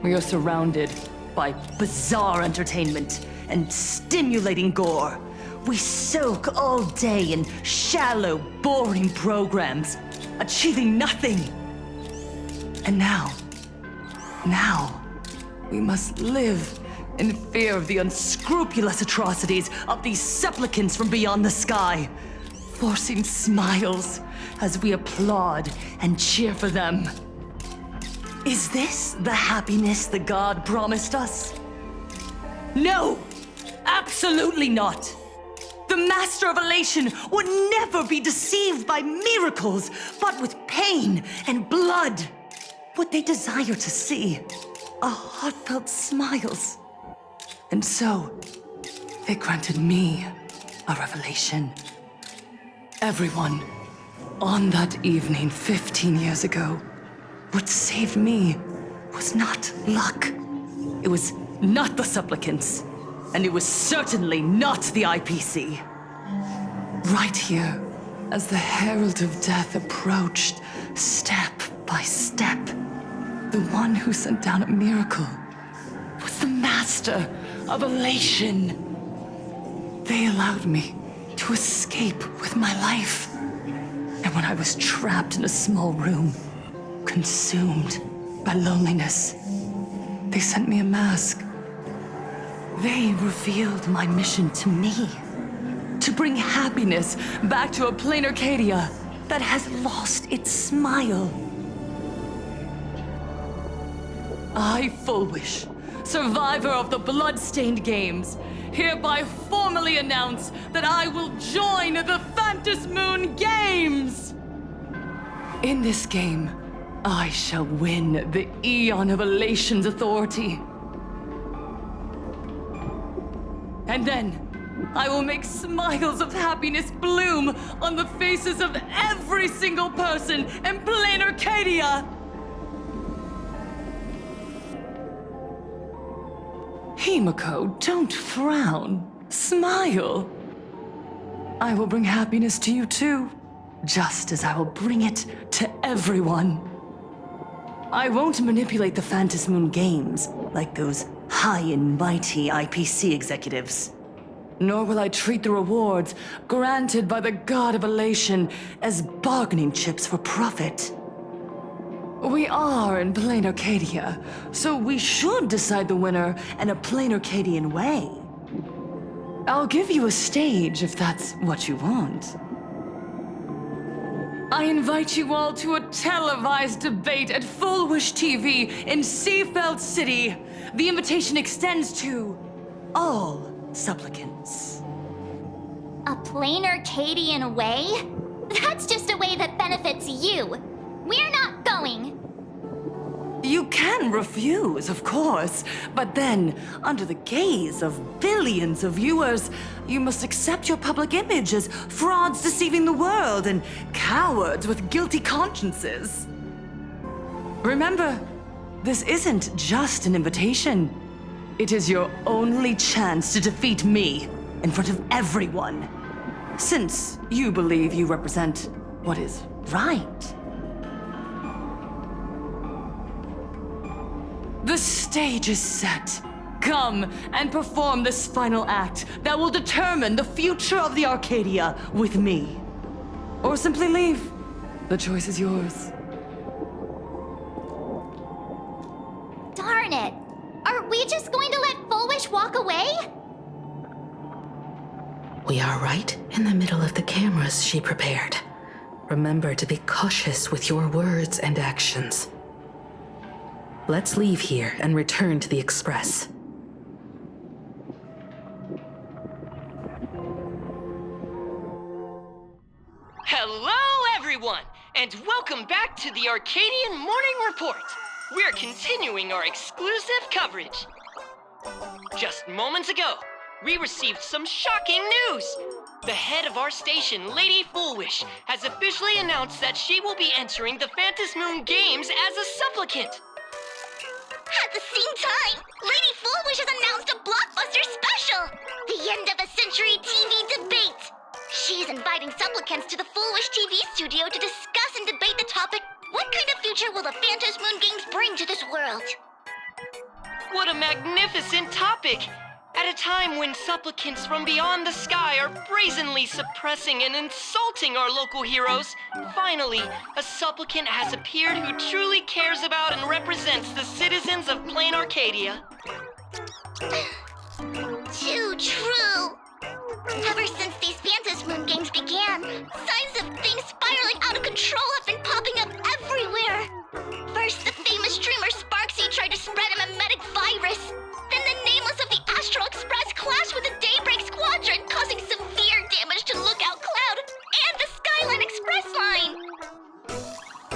We are surrounded by bizarre entertainment and stimulating gore. We soak all day in shallow, boring programs, achieving nothing. And now, we must live in fear of the unscrupulous atrocities of these supplicants from beyond the sky, forcing smiles as we applaud and cheer for them. Is this the happiness the god promised us? No! Absolutely not! The Master of Elation would never be deceived by miracles, but with pain and blood. What they desire to see are heartfelt smiles. And so, they granted me a revelation. Everyone, on that evening 15 years ago, what saved me was not luck. It was not the supplicants, and it was certainly not the IPC. Right here, as the Herald of Death approached, step by step, the one who sent down a miracle was the Master of Elation. They allowed me to escape with my life. And when I was trapped in a small room, consumed by loneliness, they sent me a mask. They revealed my mission to me, to bring happiness back to a plain Arcadia that has lost its smile. I, Fullwish, survivor of the Bloodstained Games, hereby formally announce that I will join the Phantasmoon Games! In this game, I shall win the Eon of Elation's authority. And then, I will make smiles of happiness bloom on the faces of every single person in plain Arcadia! Himiko, don't frown. Smile. I will bring happiness to you too, just as I will bring it to everyone. I won't manipulate the Phantasmoon Games like those high and mighty IPC executives. Nor will I treat the rewards granted by the God of Elation as bargaining chips for profit. We are in plain Arcadia, so we should decide the winner in a plain Arcadian way. I'll give you a stage if that's what you want. I invite you all to a televised debate at Fullwish TV in Seafeld City. The invitation extends to all supplicants. A plain Arcadian way? That's just a way that benefits you. We're not going. You can refuse, of course, but then, under the gaze of billions of viewers, you must accept your public image as frauds deceiving the world and cowards with guilty consciences. Remember, this isn't just an invitation. It is your only chance to defeat me in front of everyone, since you believe you represent what is right. The stage is set. Come and perform this final act that will determine the future of the Arcadia with me. Or simply leave. The choice is yours. Darn it! Are we just going to let Fullwish walk away? We are right in the middle of the cameras she prepared. Remember to be cautious with your words and actions. Let's leave here and return to the Express. Hello, everyone, and welcome back to the Arcadian Morning Report. We're continuing our exclusive coverage. Just moments ago, we received some shocking news. The head of our station, Lady Fullwish, has officially announced that she will be entering the Phantasmoon Games as a supplicant. At the same time, Lady Fullwish has announced a blockbuster special! The end of a century TV debate! She's inviting supplicants to the Fullwish TV studio to discuss and debate the topic, what kind of future will the Phantasmoon Games bring to this world? What a magnificent topic! At a time when supplicants from beyond the sky are brazenly suppressing and insulting our local heroes, finally, a supplicant has appeared who truly cares about and represents the citizens of Plain Arcadia. Too true. Ever since these Phantasm Moon games began, signs of things spiraling out of control have been popping up everywhere. First, the famous streamer Sparksy tried to spread a mimetic virus. Then the nameless of the Astral Express clashed with the Daybreak Squadron, causing severe damage to Lookout Cloud and the Skyline Express line.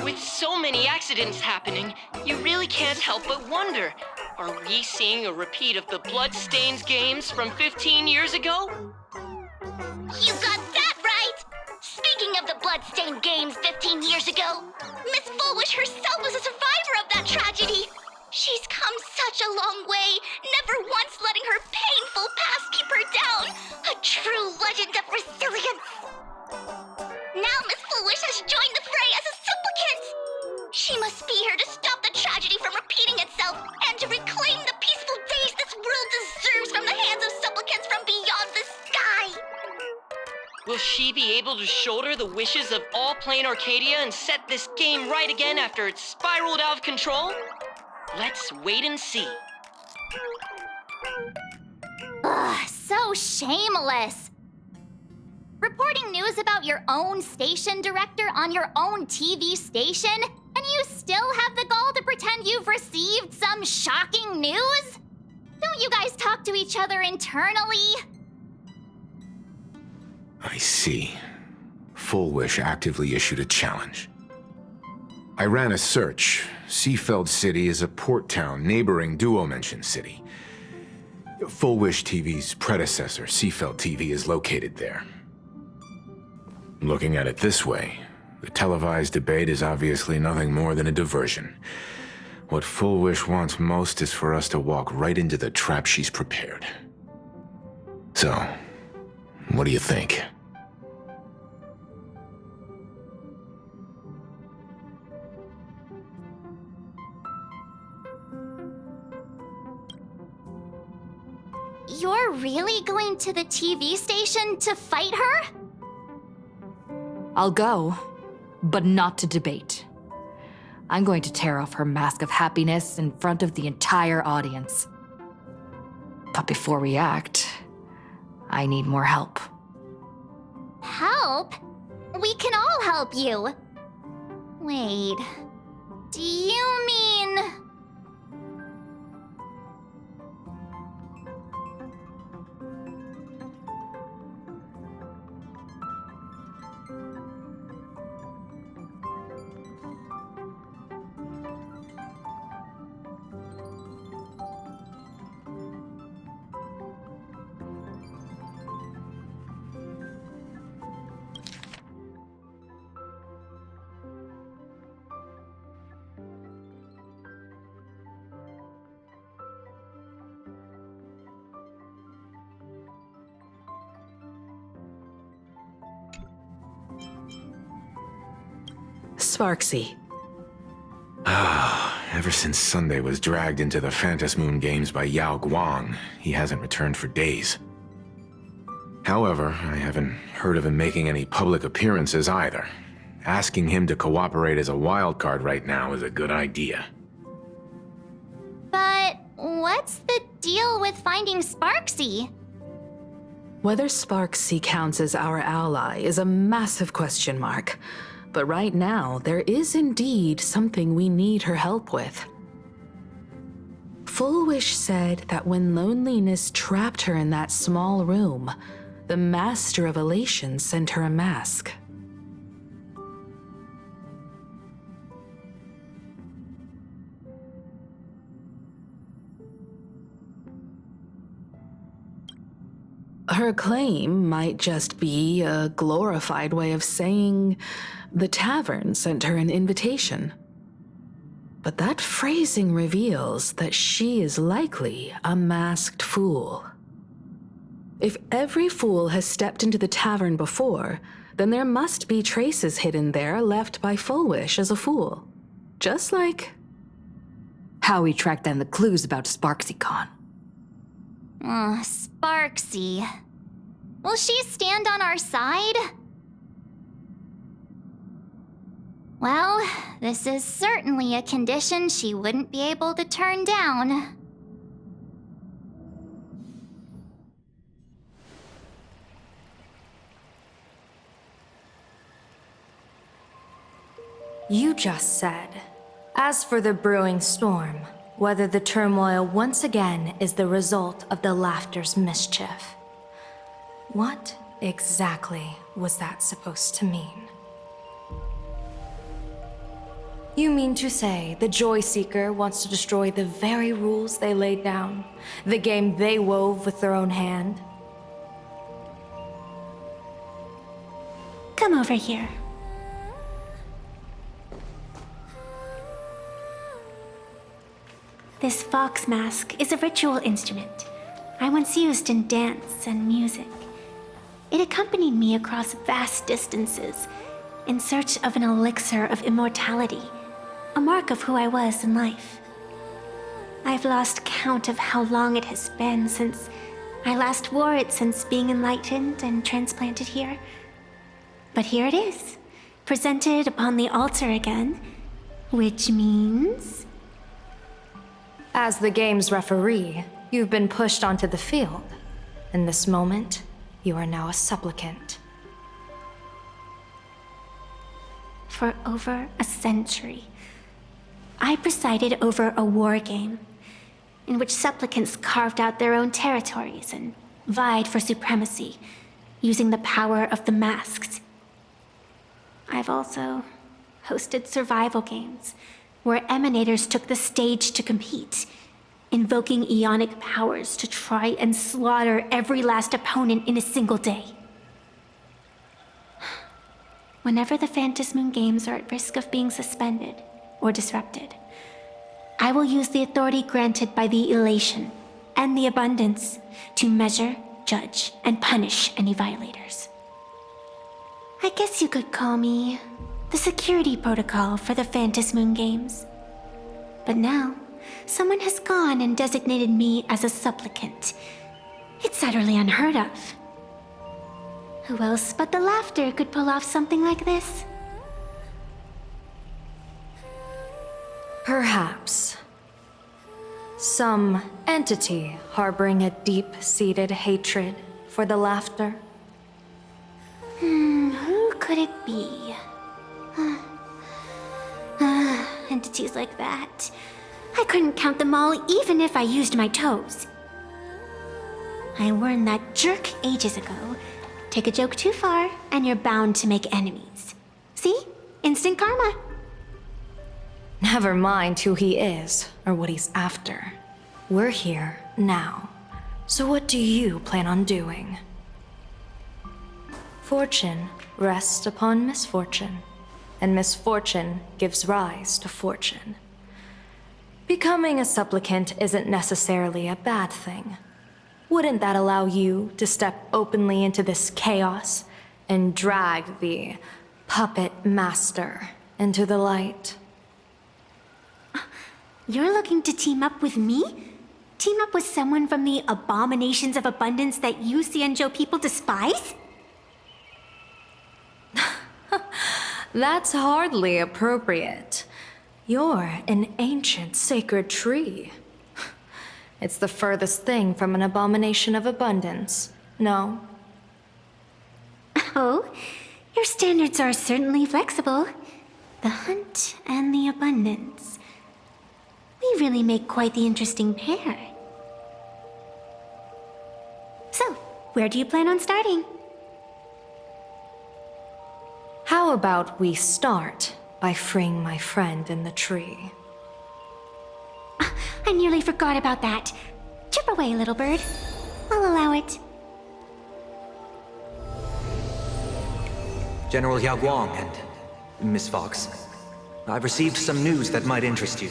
With so many accidents happening, you really can't help but wonder, are we seeing a repeat of the Bloodstains games from 15 years ago? You got that right! Speaking of the Bloodstained games 15 years ago, Miss Fullwish herself was a survivor of that tragedy. She's come such a long way, never once letting her painful past keep her down. A true legend of resilience. Now Miss Fullwish has joined the fray as a supplicant. She must be here to stop the tragedy from repeating itself and to reclaim the peaceful days this world deserves from the hands of supplicants from beyond the sky. Will she be able to shoulder the wishes of all Plain Arcadia and set this game right again after it's spiraled out of control? Let's wait and see. Ugh, so shameless. Reporting news about your own station director on your own TV station, and you still have the gall to pretend you've received some shocking news? Don't you guys talk to each other internally? I see. Fullwish actively issued a challenge. I ran a search. Seafeld City is a port town neighboring Duo-Mention City. Fullwish TV's predecessor, Seafeld TV, is located there. Looking at it this way, the televised debate is obviously nothing more than a diversion. What Fullwish wants most is for us to walk right into the trap she's prepared. So, what do you think? You're really going to the TV station to fight her? I'll go, but not to debate. I'm going to tear off her mask of happiness in front of the entire audience. But before we act, I need more help. Help? We can all help you. Wait, do you mean... Sparksy. Ever since Sunday was dragged into the Phantasm Moon games by Yao Guang, he hasn't returned for days. However, I haven't heard of him making any public appearances either. Asking him to cooperate as a wildcard right now is a good idea. But what's the deal with finding Sparksy? Whether Sparksy counts as our ally is a massive question mark. But right now, there is indeed something we need her help with. Fullwish said that when loneliness trapped her in that small room, the Master of Elation sent her a mask. Her claim might just be a glorified way of saying the tavern sent her an invitation. But that phrasing reveals that she is likely a masked fool. If every fool has stepped into the tavern before, then there must be traces hidden there left by Fullwish as a fool. Just like how he tracked down the clues about SparksyCon. Sparksy. Will she stand on our side? Well, this is certainly a condition she wouldn't be able to turn down. You just said, as for the brewing storm, whether the turmoil once again is the result of the laughter's mischief. What exactly was that supposed to mean? You mean to say the Joy Seeker wants to destroy the very rules they laid down, the game they wove with their own hand? Come over here. This fox mask is a ritual instrument I once used in dance and music. It accompanied me across vast distances in search of an elixir of immortality, a mark of who I was in life. I've lost count of how long it has been since I last wore it since being enlightened and transplanted here. But here it is, presented upon the altar again, which means... As the game's referee, you've been pushed onto the field. In this moment, you are now a supplicant. For over a century, I presided over a war game in which supplicants carved out their own territories and vied for supremacy, using the power of the masks. I've also hosted survival games where emanators took the stage to compete, invoking eonic powers to try and slaughter every last opponent in a single day. Whenever the Phantasmoon Games are at risk of being suspended or disrupted, I will use the authority granted by the Elation and the Abundance to measure, judge, and punish any violators. I guess you could call me the security protocol for the Phantasmoon Games. But now, someone has gone and designated me as a supplicant. It's utterly unheard of. Who else but the Laughter could pull off something like this? Perhaps. Some entity harboring a deep-seated hatred for the Laughter. Who could it be? Entities like that. I couldn't count them all even if I used my toes. I warned that jerk ages ago. Take a joke too far, and you're bound to make enemies. See? Instant karma. Never mind who he is or what he's after. We're here now. So what do you plan on doing? Fortune rests upon misfortune, and misfortune gives rise to fortune. Becoming a supplicant isn't necessarily a bad thing. Wouldn't that allow you to step openly into this chaos and drag the puppet master into the light? You're looking to team up with me? Team up with someone from the abominations of abundance that you Xianzhou people despise? That's hardly appropriate. You're an ancient sacred tree. It's the furthest thing from an abomination of abundance, no? Oh, your standards are certainly flexible. The hunt and the abundance. We really make quite the interesting pair. So, where do you plan on starting? How about we start by freeing my friend in the tree? I nearly forgot about that. Chip away, little bird. I'll allow it. General Yao Guang and Miss Fox, I've received some news that might interest you.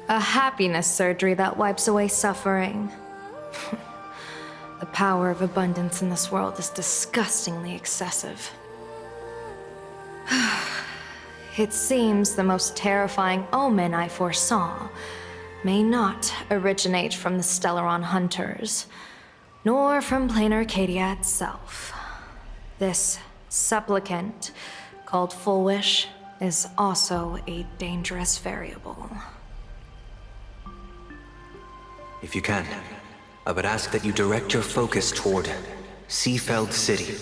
A happiness surgery that wipes away suffering. The power of abundance in this world is disgustingly excessive. It seems the most terrifying omen I foresaw may not originate from the Stellaron hunters, nor from plain Arcadia itself. This supplicant, called Full Wish, is also a dangerous variable. If you can, I would ask that you direct your focus toward Seafeld City.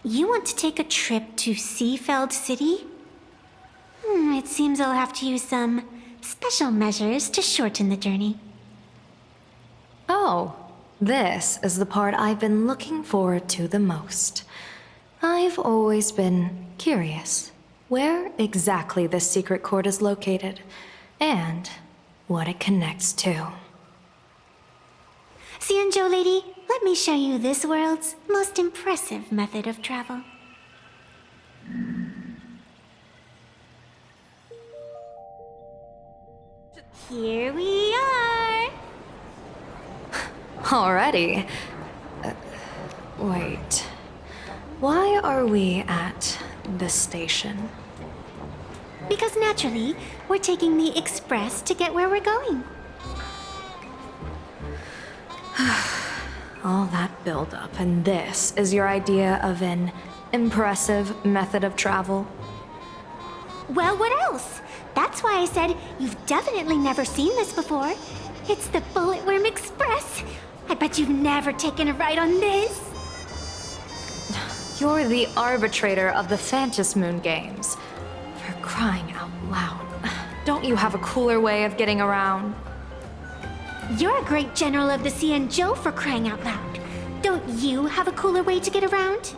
You want to take a trip to Seafeld City? It seems I'll have to use some special measures to shorten the journey. Oh, this is the part I've been looking forward to the most. I've always been curious where exactly this secret court is located, and what it connects to. Xianzhou lady, let me show you this world's most impressive method of travel. Here we are! Already? Wait. Why are we at this station? Because naturally, we're taking the express to get where we're going. All that buildup, and this is your idea of an impressive method of travel? Well, what else? That's why I said you've definitely never seen this before. It's the Bulletworm Express. I bet you've never taken a ride on this. You're the arbitrator of the Phantasmoon Games. For crying out loud. Don't you have a cooler way of getting around? You're a great general of the Xianzhou, for crying out loud. Don't you have a cooler way to get around?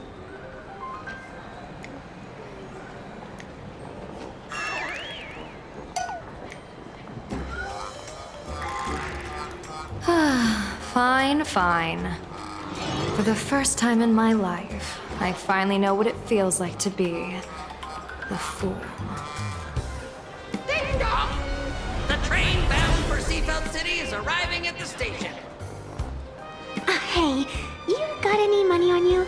Fine, fine. For the first time in my life, I finally know what it feels like to be the fool. Ding dong! The train bound for Seafeld City is arriving at the station. Hey, you got any money on you?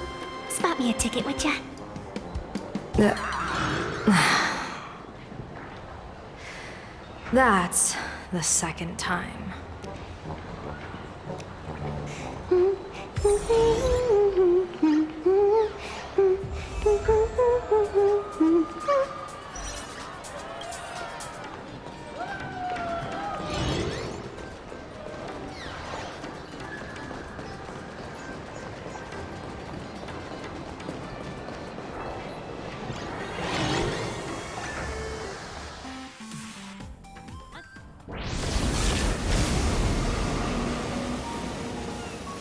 Spot me a ticket, would ya? That's the second time.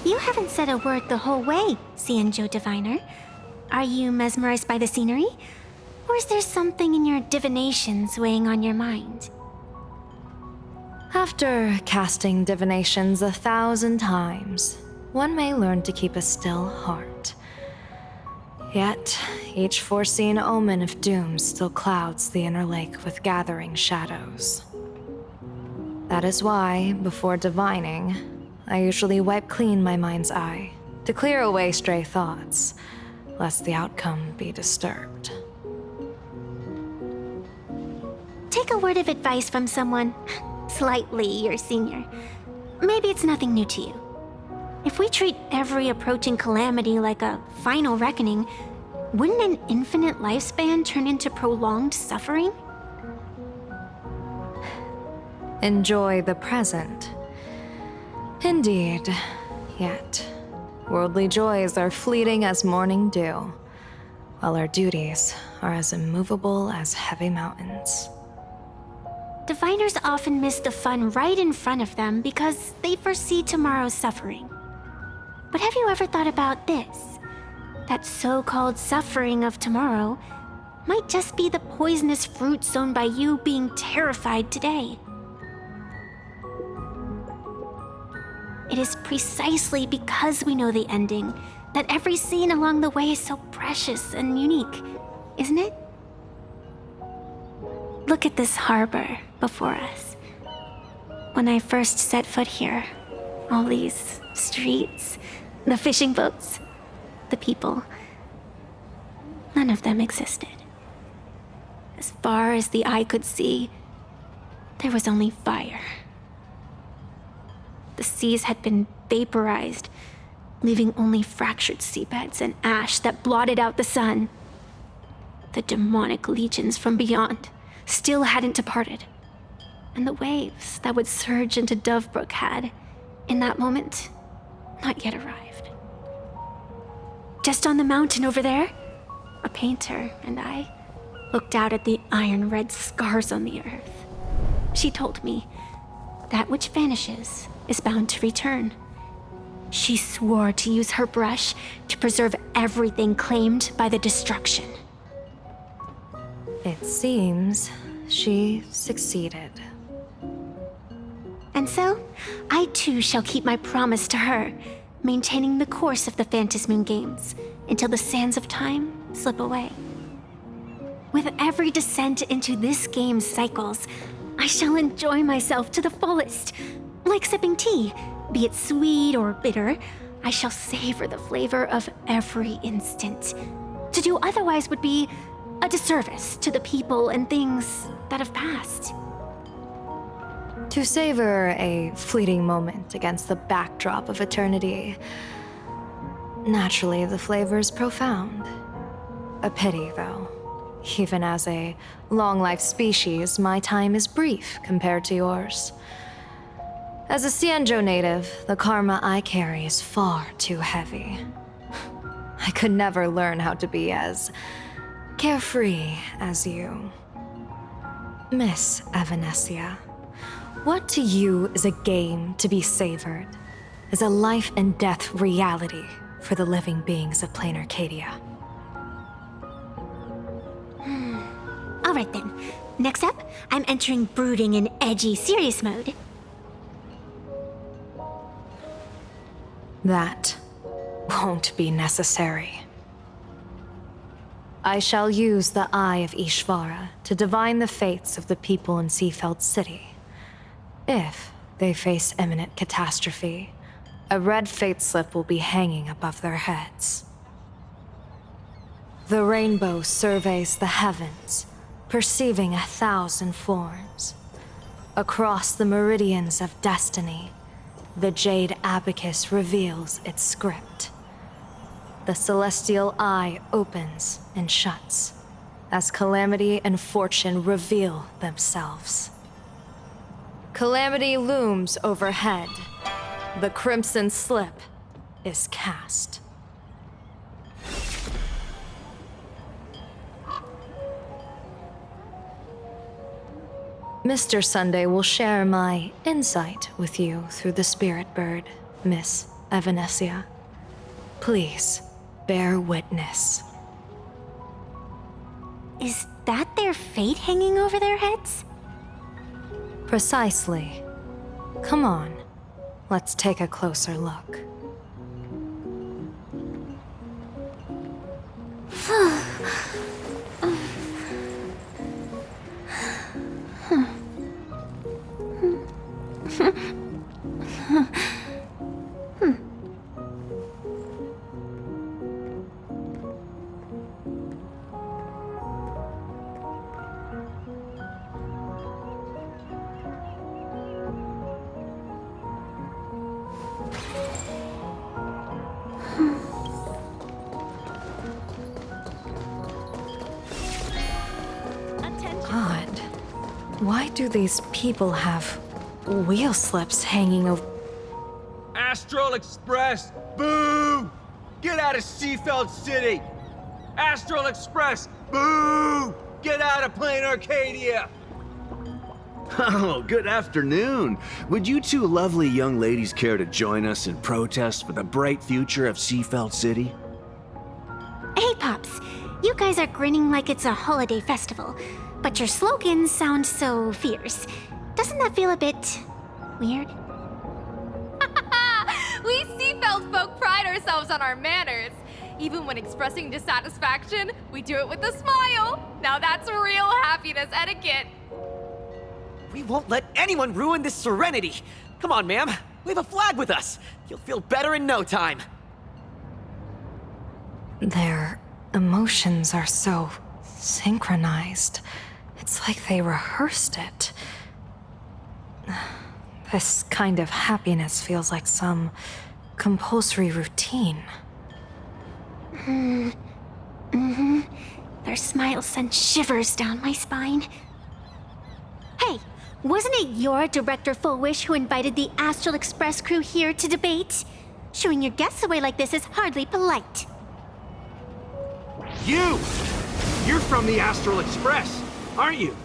You haven't said a word the whole way, Xianzhou Diviner. Are you mesmerized by the scenery? Or is there something in your divinations weighing on your mind? After casting divinations 1,000 times, one may learn to keep a still heart. Yet, each foreseen omen of doom still clouds the inner lake with gathering shadows. That is why, before divining, I usually wipe clean my mind's eye to clear away stray thoughts, lest the outcome be disturbed. Take a word of advice from someone slightly your senior. Maybe it's nothing new to you. If we treat every approaching calamity like a final reckoning, wouldn't an infinite lifespan turn into prolonged suffering? Enjoy the present. Indeed, yet worldly joys are fleeting as morning dew, while our duties are as immovable as heavy mountains. Diviners often miss the fun right in front of them because they foresee tomorrow's suffering. But have you ever thought about this? That so-called suffering of tomorrow might just be the poisonous fruit sown by you being terrified today. It is precisely because we know the ending that every scene along the way is so precious and unique, isn't it? Look at this harbor before us. When I first set foot here, All these streets, the fishing boats, the people. None of them existed. As far as the eye could see, there was only fire. The seas had been vaporized, leaving only fractured seabeds and ash that blotted out the sun. The demonic legions from beyond still hadn't departed, and the waves that would surge into Dovebrook had, in that moment, not yet arrived. Just on the mountain over there, a painter and I looked out at the iron-red scars on the earth. She told me, that which vanishes is bound to return. She swore to use her brush to preserve everything claimed by the destruction. It seems she succeeded. And so, I too shall keep my promise to her, maintaining the course of the Phantasmoon Games until the sands of time slip away. With every descent into this game's cycles, I shall enjoy myself to the fullest. Like sipping tea, be it sweet or bitter, I shall savor the flavor of every instant. To do otherwise would be a disservice to the people and things that have passed. To savor a fleeting moment against the backdrop of eternity. Naturally, the flavor is profound. A pity, though. Even as a long-life species, my time is brief compared to yours. As a Cienjo native, the karma I carry is far too heavy. I could never learn how to be as carefree as you. Miss Evanescia, what to you is a game to be savored, is a life and death reality for the living beings of Plain Arcadia? All right then. Next up, I'm entering brooding and edgy serious mode. That won't be necessary. I shall use the Eye of Ishvara to divine the fates of the people in Seafeld City. If they face imminent catastrophe, a red fate slip will be hanging above their heads. The rainbow surveys the heavens, perceiving 1,000 forms. Across the meridians of destiny, the Jade Abacus reveals its script. The celestial eye opens and shuts as calamity and fortune reveal themselves. Calamity looms overhead. The crimson slip is cast. Mr. Sunday will share my insight with you through the spirit bird, Miss Evanescia. Please, bear witness. Is that their fate hanging over their heads? Precisely. Come on, let's take a closer look. Odd. Why do these people have wheel slips hanging over? Astral Express! Boo! Get out of Seafeld City! Astral Express! Boo! Get out of Plain Arcadia! Oh, good afternoon. Would you two lovely young ladies care to join us in protest for the bright future of Seafeld City? Hey, Pops. You guys are grinning like it's a holiday festival, but your slogans sound so fierce. Doesn't that feel a bit weird? We Seafeld folk pride ourselves on our manners. Even when expressing dissatisfaction, we do it with a smile. Now that's real happiness etiquette. We won't let anyone ruin this serenity. Come on, ma'am. Wave a flag with us! You'll feel better in no time! Their emotions are so synchronized. It's like they rehearsed it. This kind of happiness feels like some compulsory routine. Their smiles send shivers down my spine. Hey, wasn't it your Director Full Wish who invited the Astral Express crew here to debate? Showing your guests away like this is hardly polite. You! You're from the Astral Express, aren't you?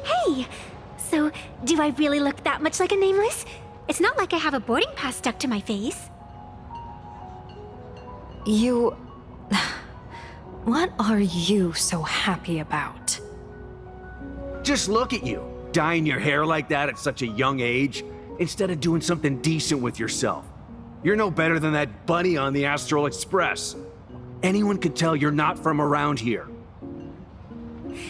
Hey! So, do I really look that much like a nameless? It's not like I have a boarding pass stuck to my face. You... What are you so happy about? Just look at you, dyeing your hair like that at such a young age, instead of doing something decent with yourself. You're no better than that bunny on the Astral Express. Anyone could tell you're not from around here.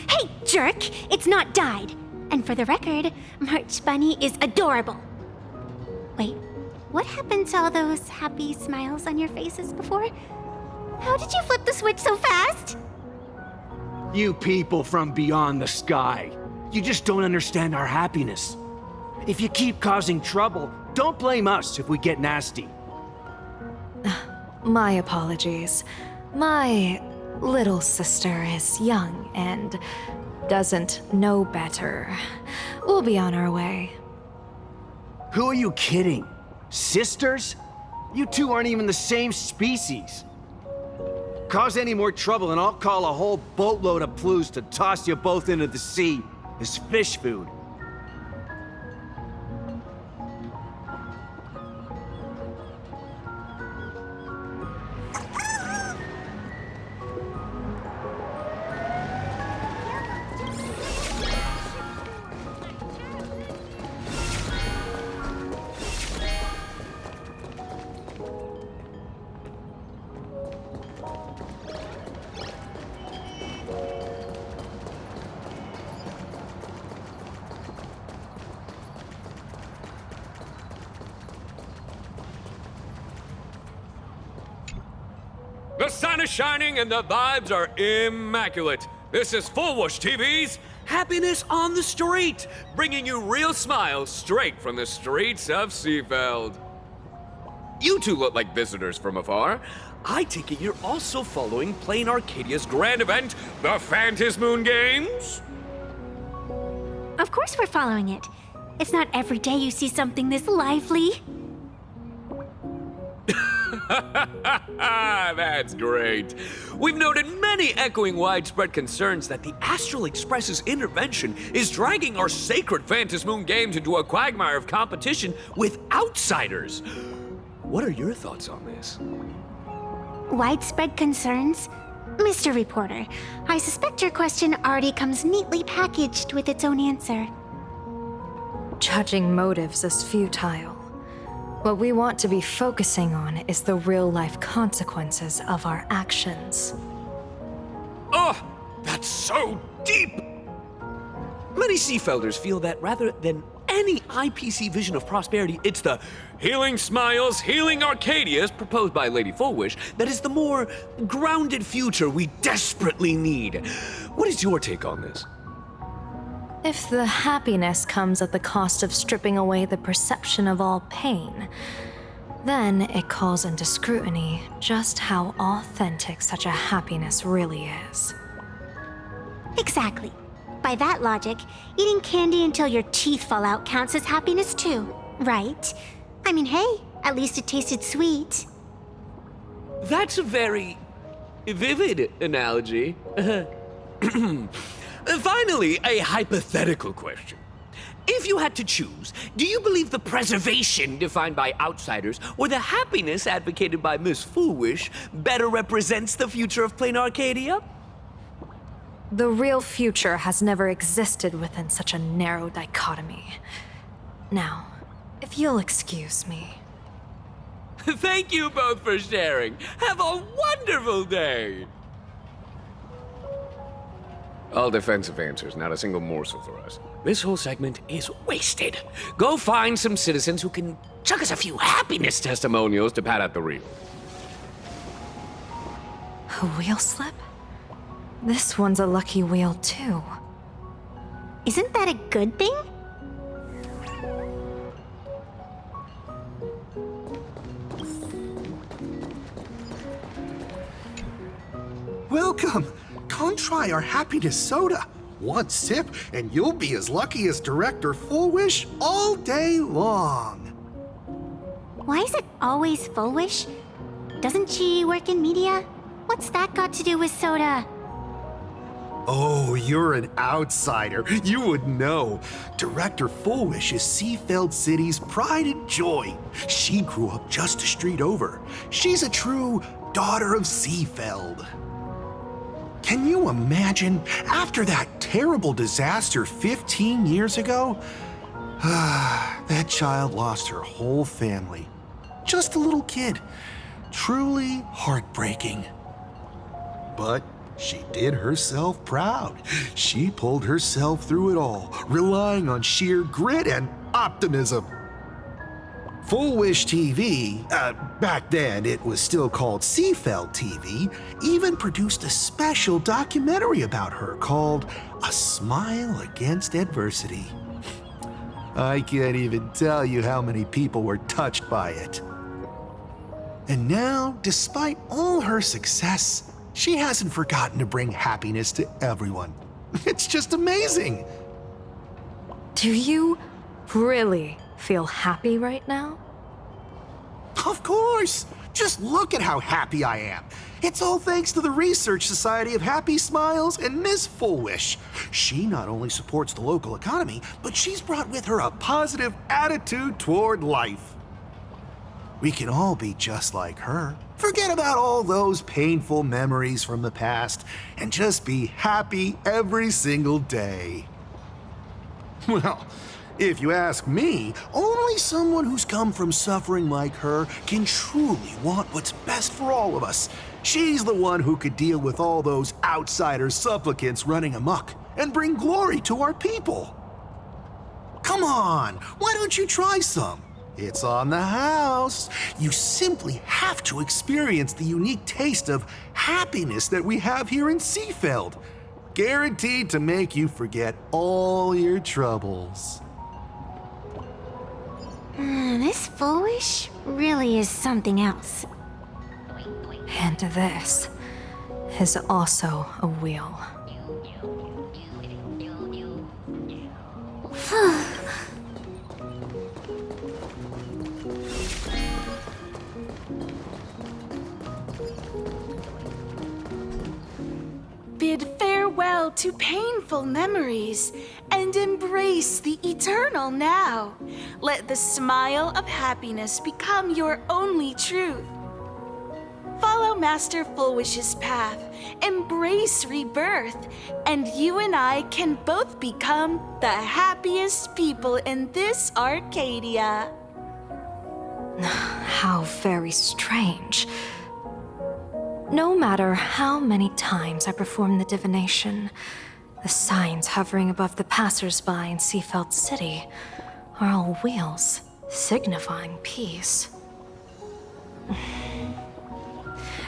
Hey, jerk! It's not dyed. And for the record, March Bunny is adorable. Wait, what happened to all those happy smiles on your faces before? How did you flip the switch so fast? You people from beyond the sky. You just don't understand our happiness. If you keep causing trouble, don't blame us if we get nasty. My apologies. My little sister is young and doesn't know better. We'll be on our way. Who are you kidding? Sisters? You two aren't even the same species. Cause any more trouble and I'll call a whole boatload of Ploos to toss you both into the sea as fish food. The sun is shining and the vibes are immaculate. This is Full Wish TV's Happiness on the Street, bringing you real smiles straight from the streets of Seafeld. You two look like visitors from afar. I take it you're also following Plain Arcadia's grand event, the Phantasmoon Games? Of course we're following it. It's not every day you see something this lively. That's great. We've noted many echoing widespread concerns that the Astral Express's intervention is dragging our sacred Phantasmoon Games into a quagmire of competition with outsiders. What are your thoughts on this? Widespread concerns? Mr. Reporter, I suspect your question already comes neatly packaged with its own answer. Judging motives is futile. What we want to be focusing on is the real-life consequences of our actions. Oh, that's so deep! Many Seafelders feel that rather than any IPC vision of prosperity, it's the healing smiles, healing Arcadias proposed by Lady Fullwish that is the more grounded future we desperately need. What is your take on this? If the happiness comes at the cost of stripping away the perception of all pain, then it calls into scrutiny just how authentic such a happiness really is. Exactly. By that logic, eating candy until your teeth fall out counts as happiness too, right? I mean, hey, at least it tasted sweet. That's a very vivid analogy. Finally, a hypothetical question. If you had to choose, do you believe the preservation defined by outsiders or the happiness advocated by Miss Foolish better represents the future of Plain Arcadia? The real future has never existed within such a narrow dichotomy. Now, if you'll excuse me. Thank you both for sharing. Have a wonderful day. All defensive answers, not a single morsel for us. This whole segment is wasted. Go find some citizens who can chuck us a few happiness testimonials to pad out the reel. A wheel slip? This one's a lucky wheel, too. Isn't that a good thing? Welcome! Come try our happiness soda. One sip, and you'll be as lucky as Director Full Wish all day long. Why is it always Full Wish? Doesn't she work in media? What's that got to do with soda? Oh, you're an outsider. You would know. Director Full Wish is Seafeld City's pride and joy. She grew up just a street over. She's a true daughter of Seafeld. Can you imagine, after that terrible disaster 15 years ago? That child lost her whole family. Just a little kid. Truly heartbreaking. But she did herself proud. She pulled herself through it all, relying on sheer grit and optimism. Full Wish TV, back then it was still called Seafeld TV, even produced a special documentary about her called A Smile Against Adversity. I can't even tell you how many people were touched by it. And now, despite all her success, she hasn't forgotten to bring happiness to everyone. It's just amazing. Do you really feel happy right now? Of course! Just look at how happy I am. It's all thanks to the Research Society of Happy Smiles and Miss Full Wish. She not only supports the local economy, but she's brought with her a positive attitude toward life. We can all be just like her. Forget about all those painful memories from the past and just be happy every single day. Well, if you ask me, only someone who's come from suffering like her can truly want what's best for all of us. She's the one who could deal with all those outsider supplicants running amok and bring glory to our people. Come on, why don't you try some? It's on the house. You simply have to experience the unique taste of happiness that we have here in Seafeld. Guaranteed to make you forget all your troubles. This Full Wish really is something else. And this is also a wheel. Bid farewell to painful memories and embrace the eternal now. Let the smile of happiness become your only truth. Follow Master Full Wish's path, embrace rebirth, and you and I can both become the happiest people in this Arcadia. How very strange. No matter how many times I perform the divination, the signs hovering above the passers-by in Seafeld City are all wheels, signifying peace.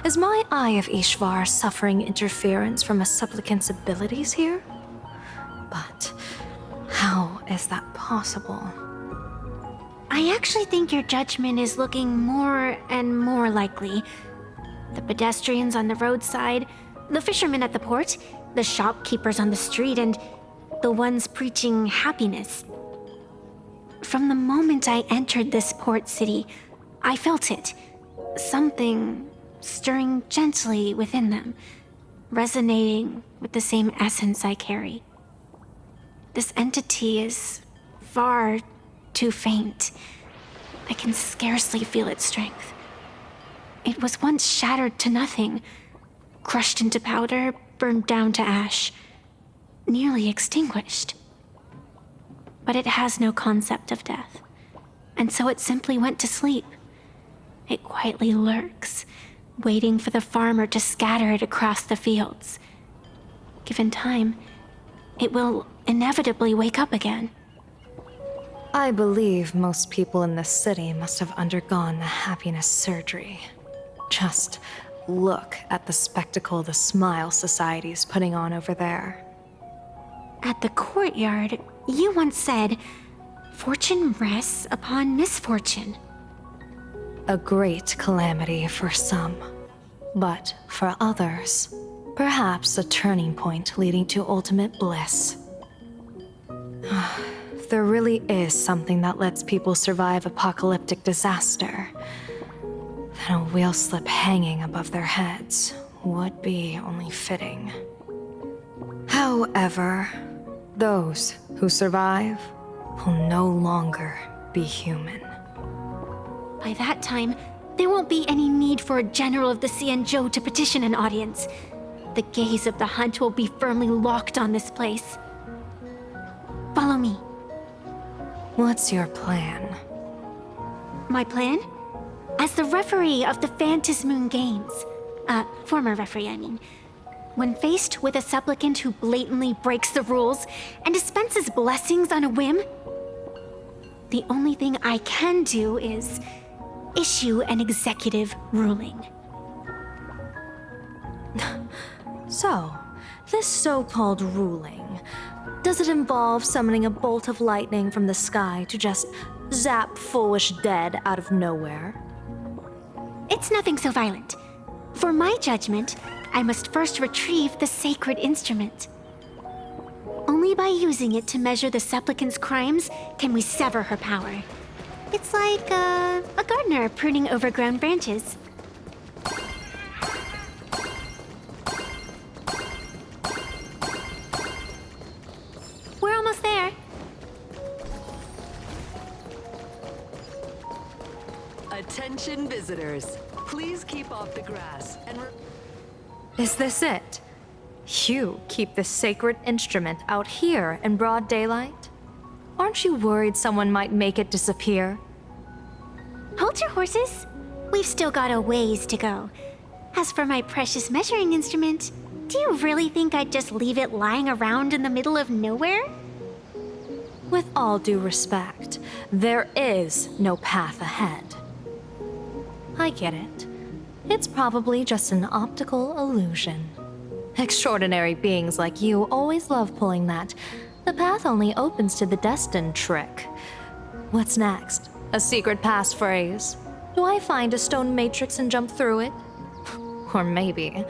Is my Eye of Ishvar suffering interference from a supplicant's abilities here? But how is that possible? I actually think your judgment is looking more and more likely. The pedestrians on the roadside, the fishermen at the port, the shopkeepers on the street, and the ones preaching happiness. From the moment I entered this port city, I felt it. Something stirring gently within them, resonating with the same essence I carry. This entity is far too faint. I can scarcely feel its strength. It was once shattered to nothing, crushed into powder, burned down to ash, nearly extinguished. But it has no concept of death, and so it simply went to sleep. It quietly lurks, waiting for the farmer to scatter it across the fields. Given time, it will inevitably wake up again. I believe most people in this city must have undergone the happiness surgery. Just look at the spectacle the Smile Society's putting on over there. At the courtyard, you once said, "Fortune rests upon misfortune." A great calamity for some, but for others, perhaps a turning point leading to ultimate bliss. If there really is something that lets people survive apocalyptic disaster, then a wheel slip hanging above their heads would be only fitting. However, those who survive will no longer be human. By that time, there won't be any need for a general of the Xianzhou to petition an audience. The gaze of the hunt will be firmly locked on this place. Follow me. What's your plan? My plan? As the referee of the Phantasmoon Games, former referee, I mean, when faced with a supplicant who blatantly breaks the rules and dispenses blessings on a whim, the only thing I can do is issue an executive ruling. So, this so-called ruling, does it involve summoning a bolt of lightning from the sky to just zap foolish dead out of nowhere? It's nothing so violent. For my judgment, I must first retrieve the sacred instrument. Only by using it to measure the supplicant's crimes can we sever her power. It's like a gardener pruning overgrown branches. We're almost there. Attention visitors. Please keep off the grass and Is this it? You keep this sacred instrument out here in broad daylight? Aren't you worried someone might make it disappear? Hold your horses. We've still got a ways to go. As for my precious measuring instrument, do you really think I'd just leave it lying around in the middle of nowhere? With all due respect, there is no path ahead. I get it. It's probably just an optical illusion. Extraordinary beings like you always love pulling that "the path only opens to the destined" trick. What's next? A secret passphrase? Do I find a stone matrix and jump through it? Or maybe...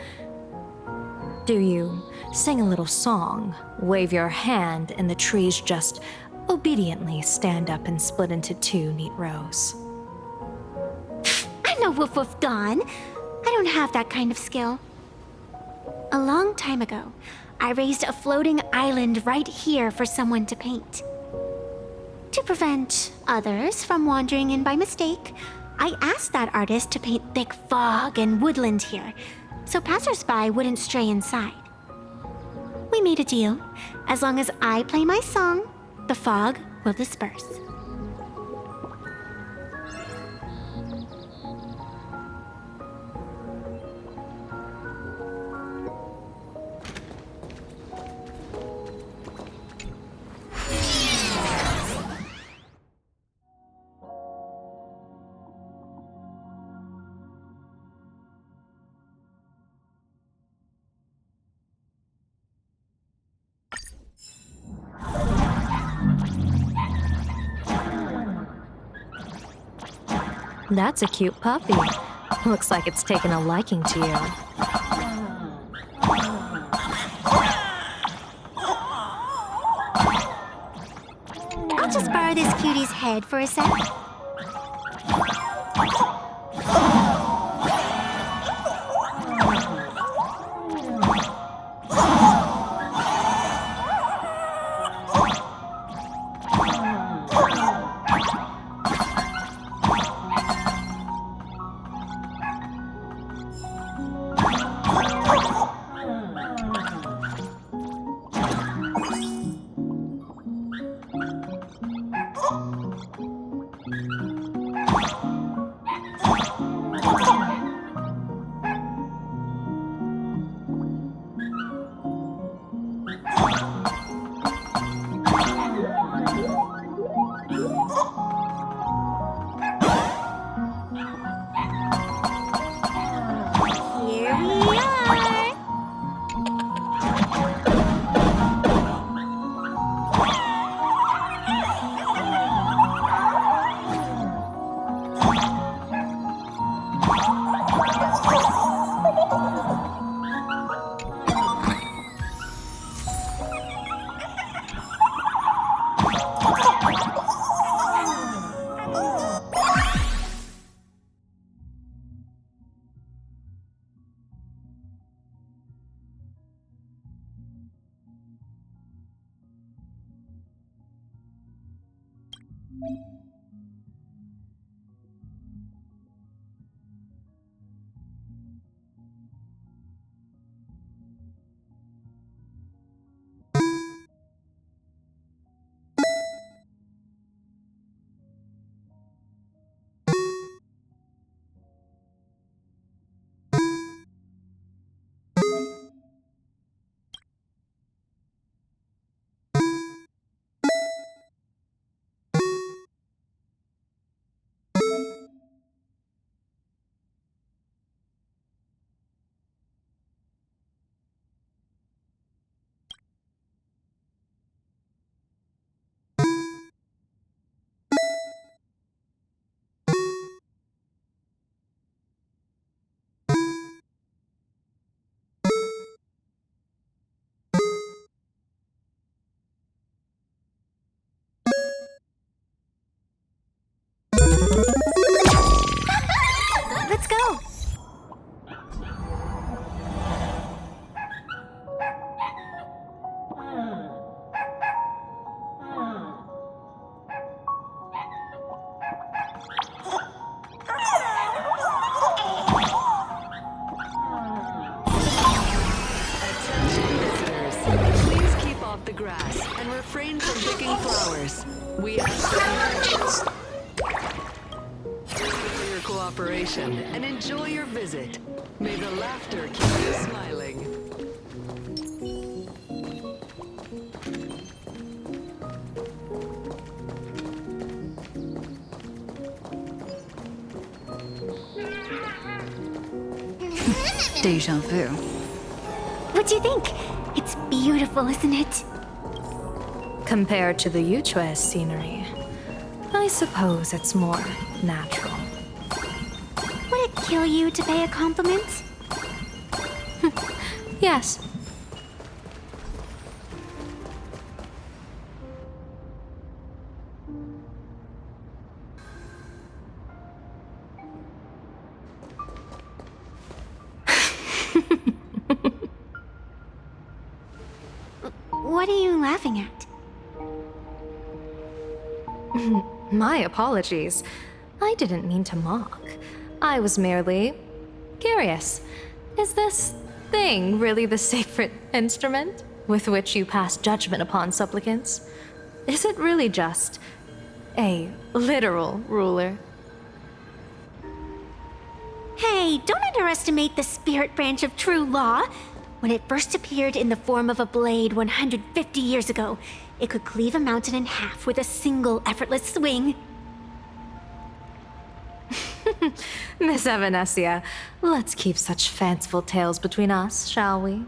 do you sing a little song, wave your hand, and the trees just obediently stand up and split into two neat rows? I'm no woof woof gone. I don't have that kind of skill. A long time ago, I raised a floating island right here for someone to paint. To prevent others from wandering in by mistake, I asked that artist to paint thick fog and woodland here, so passersby wouldn't stray inside. We made a deal. As long as I play my song, the fog will disperse. That's a cute puppy. Looks like it's taken a liking to you. I'll just borrow this cutie's head for a sec. Let's go! Please keep off the grass and refrain from picking flowers. We ask for your cooperation and enjoy your visit. May the laughter keep you smiling. Deja vu. What do you think? It's beautiful, isn't it? Compared to the Yuchue scenery, I suppose it's more natural. Would it kill you to pay a compliment? Yes. What are you laughing at? My apologies. I didn't mean to mock. I was merely curious. Is this thing really the sacred instrument with which you pass judgment upon supplicants? Is it really just a literal ruler? Hey, don't underestimate the spirit branch of true law. When it first appeared in the form of a blade 150 years ago, it could cleave a mountain in half with a single effortless swing. Miss Evanesia, let's keep such fanciful tales between us, shall we?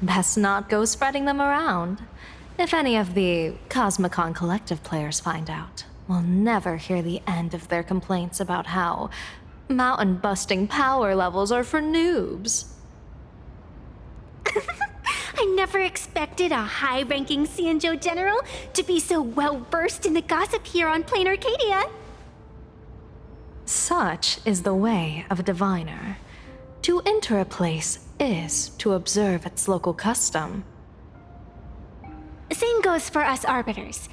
Best not go spreading them around. If any of the Cosmicon Collective players find out, we'll never hear the end of their complaints about how mountain-busting power levels are for noobs. I never expected a high-ranking Xianzhou general to be so well-versed in the gossip here on Plain Arcadia. Such is the way of a diviner. To enter a place is to observe its local custom. Same goes for us arbiters.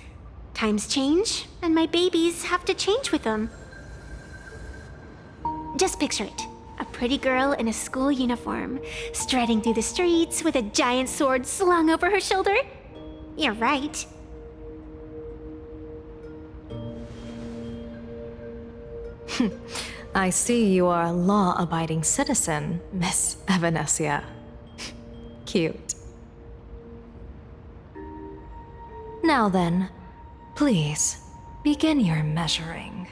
Times change, and my babies have to change with them. Just picture it. A pretty girl in a school uniform, striding through the streets with a giant sword slung over her shoulder. You're right. I see you are a law-abiding citizen, Miss Evanesia. Cute. Now then, please, begin your measuring.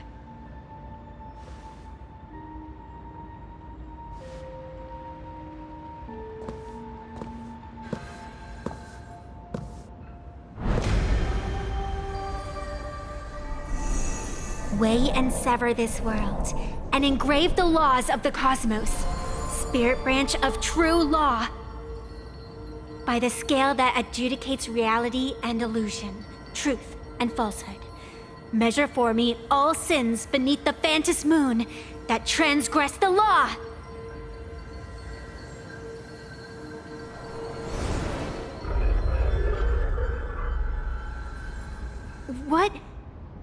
Weigh and sever this world, and engrave the laws of the cosmos. Spirit branch of true law. By the scale that adjudicates reality and illusion, truth and falsehood. Measure for me all sins beneath the Phantom moon that transgress the law. What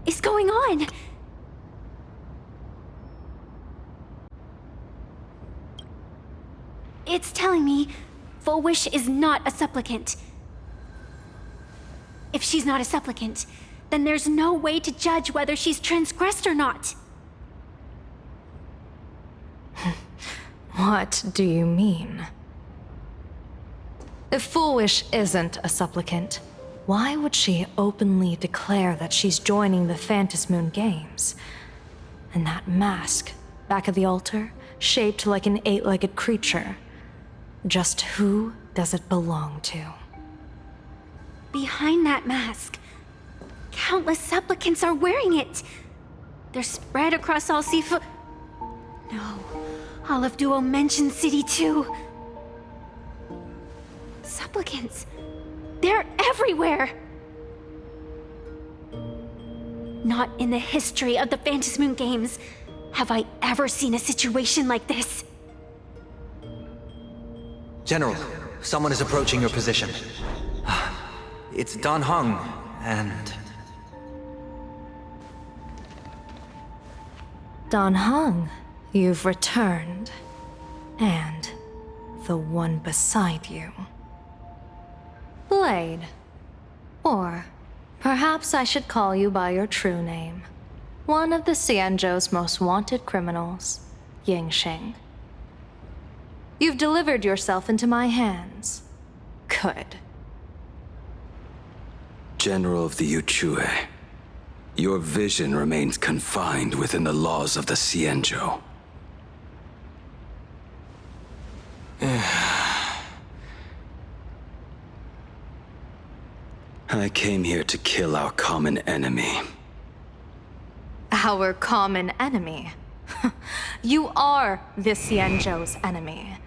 is going on? It's telling me Full Wish is not a supplicant. If she's not a supplicant, then there's no way to judge whether she's transgressed or not. What do you mean? If Full Wish isn't a supplicant, why would she openly declare that she's joining the Phantasmoon Games? And that mask, back of the altar, shaped like an 8-legged creature. Just who does it belong to? Behind that mask, countless supplicants are wearing it. They're spread across all Seafood. No, all of Duo Mention City too. Supplicants, they're everywhere. Not in the history of the Phantasmoon Games have I ever seen a situation like this. General, someone is approaching your position. It's Dan Heng, and... Dan Heng, you've returned. And the one beside you. Blade. Or perhaps I should call you by your true name. One of the Xianzhou's most wanted criminals, Yingxing. You've delivered yourself into my hands. Good. General of the Yuchue, your vision remains confined within the laws of the Xianzhou. I came here to kill our common enemy. Our common enemy? You are the Xianzhou's enemy.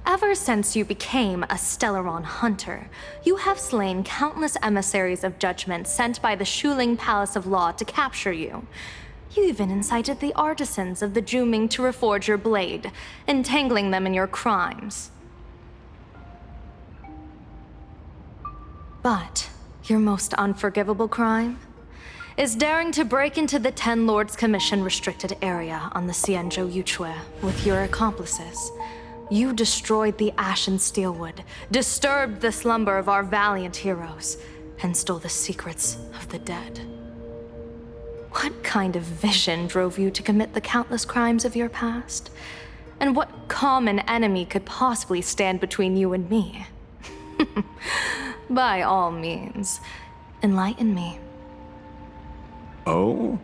Ever since you became a Stellaron hunter, you have slain countless emissaries of judgment sent by the Shuling Palace of Law to capture you. You even incited the artisans of the Juming to reforge your blade, entangling them in your crimes. But your most unforgivable crime is daring to break into the Ten Lords Commission restricted area on the Xianzhou Yuchue with your accomplices. You destroyed the Ashen Steelwood, disturbed the slumber of our valiant heroes, and stole the secrets of the dead. What kind of vision drove you to commit the countless crimes of your past? And what common enemy could possibly stand between you and me? By all means, enlighten me. Oh?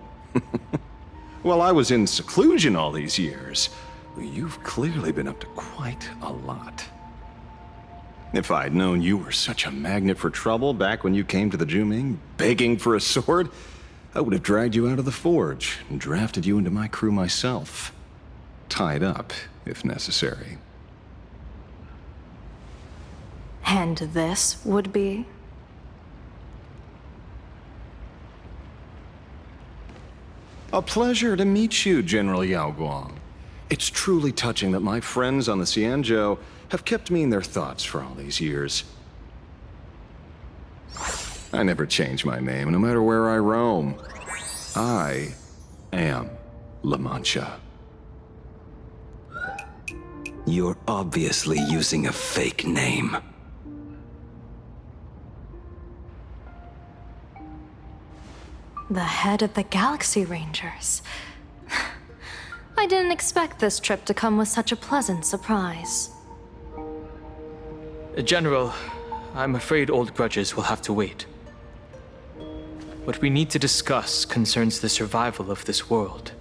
Well, I was in seclusion all these years. You've clearly been up to quite a lot. If I'd known you were such a magnet for trouble back when you came to the Juming, begging for a sword, I would have dragged you out of the forge and drafted you into my crew myself. Tied up, if necessary. And this would be? A pleasure to meet you, General Yao Guang. It's truly touching that my friends on the Xianzhou have kept me in their thoughts for all these years. I never change my name, no matter where I roam. I am La Mancha. You're obviously using a fake name. The head of the Galaxy Rangers. I didn't expect this trip to come with such a pleasant surprise. General, I'm afraid old grudges will have to wait. What we need to discuss concerns the survival of this world,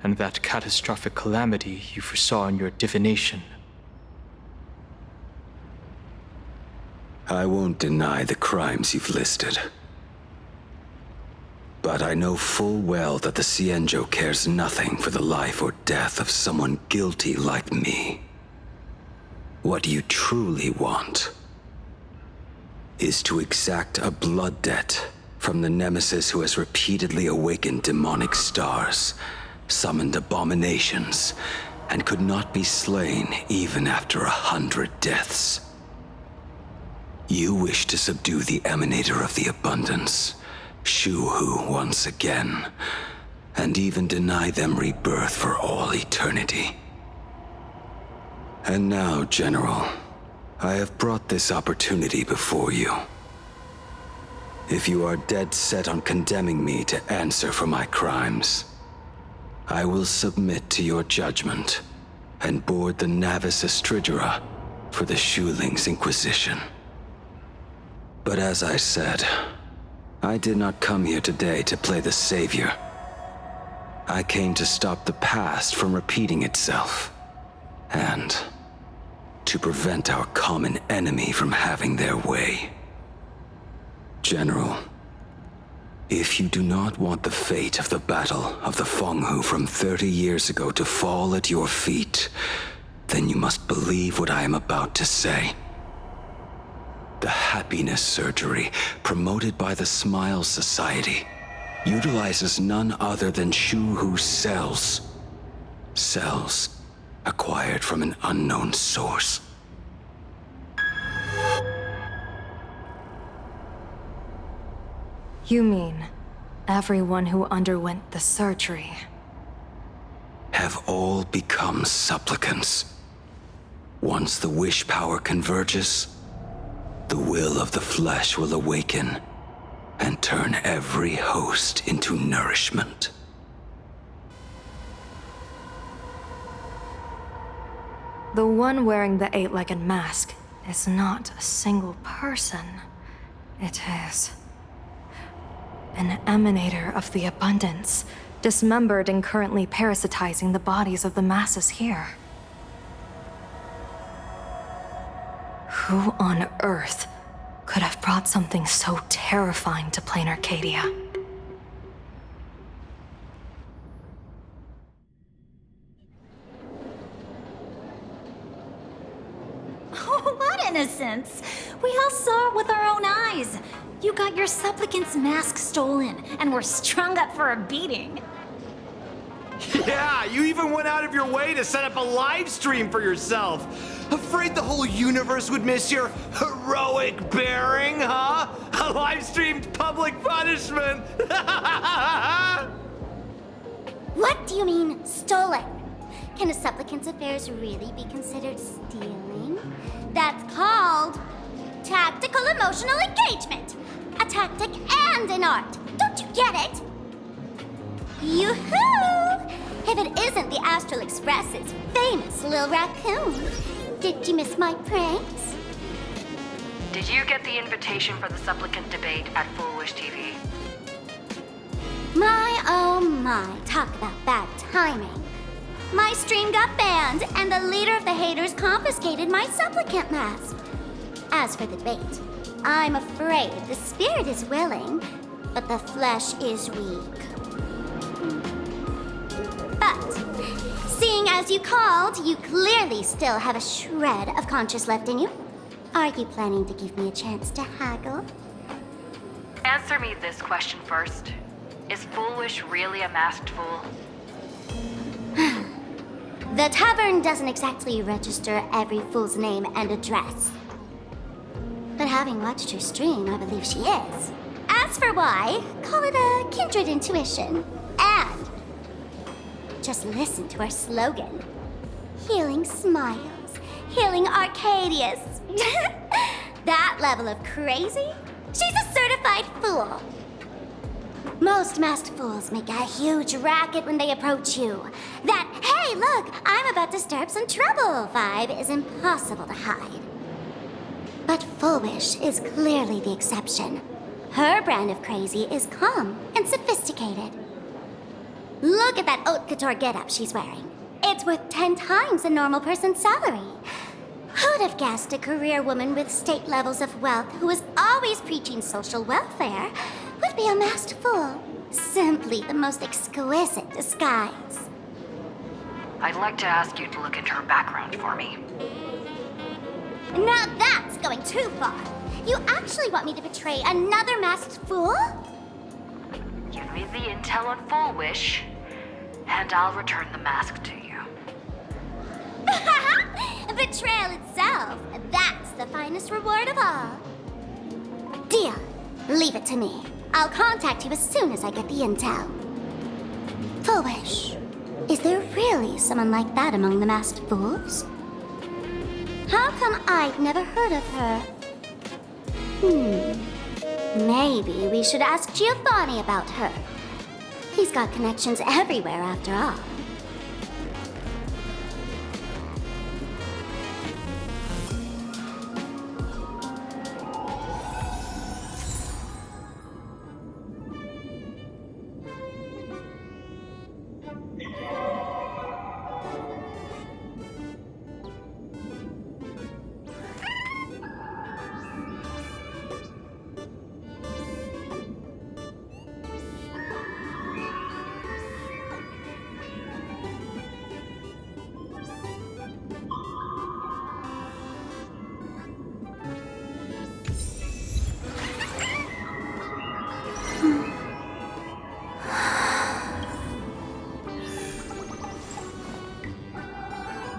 and that catastrophic calamity you foresaw in your divination. I won't deny the crimes you've listed. But I know full well that the Xianzhou cares nothing for the life or death of someone guilty like me. What you truly want is to exact a blood debt from the nemesis who has repeatedly awakened demonic stars, summoned abominations, and could not be slain even after 100 deaths. You wish to subdue the Emanator of the Abundance, Shu-Hu once again, and even deny them rebirth for all eternity. And now, General, I have brought this opportunity before you. If you are dead set on condemning me to answer for my crimes, I will submit to your judgment and board the Navis Astridera for the Shuling's Inquisition. But as I said, I did not come here today to play the savior. I came to stop the past from repeating itself, and to prevent our common enemy from having their way. General, if you do not want the fate of the Battle of the Fenghu from 30 years ago to fall at your feet, then you must believe what I am about to say. The happiness surgery promoted by the Smile Society utilizes none other than Shu-Hu's cells. Cells acquired from an unknown source. You mean everyone who underwent the surgery have all become supplicants. Once the wish power converges, the will of the flesh will awaken and turn every host into nourishment. The one wearing the eight-legged mask is not a single person. It is an emanator of the abundance, dismembered and currently parasitizing the bodies of the masses here. Who on earth could have brought something so terrifying to plain Arcadia? Oh, what innocence! We all saw it with our own eyes. You got your supplicant's mask stolen and were strung up for a beating. Yeah, you even went out of your way to set up a live stream for yourself. Afraid the whole universe would miss your heroic bearing, huh? A live-streamed public punishment. What do you mean, stolen? Can a supplicant's affairs really be considered stealing? That's called tactical emotional engagement. A tactic and an art. Don't you get it? Yoo-hoo! If it isn't the Astral Express's famous Lil Raccoon, did you miss my pranks? Did you get the invitation for the supplicant debate at Full Wish TV? My, oh my, talk about bad timing. My stream got banned, and the leader of the haters confiscated my supplicant mask. As for the debate, I'm afraid the spirit is willing, but the flesh is weak. But, seeing as you called, you clearly still have a shred of conscience left in you. Are you planning to give me a chance to haggle? Answer me this question first. Is Full Wish really a masked fool? The tavern doesn't exactly register every fool's name and address. But having watched her stream, I believe she is. As for why, call it a kindred intuition. And just listen to our slogan. Healing smiles, healing Arcadius. That level of crazy? She's a certified fool. Most masked fools make a huge racket when they approach you. That, hey, look, I'm about to stir up some trouble vibe is impossible to hide. But Full Wish is clearly the exception. Her brand of crazy is calm and sophisticated. Look at that haute couture getup she's wearing. It's worth 10 times a normal person's salary. Who'd have guessed a career woman with state levels of wealth who was always preaching social welfare would be a masked fool? Simply the most exquisite disguise. I'd like to ask you to look into her background for me. Now that's going too far. You actually want me to betray another masked fool? Give me the intel on Full Wish, and I'll return the mask to you. Betrayal itself, that's the finest reward of all. Deal. Leave it to me. I'll contact you as soon as I get the intel. Foolish. Is there really someone like that among the Masked Fools? How come I'd never heard of her? Maybe we should ask Giovanni about her. He's got connections everywhere after all.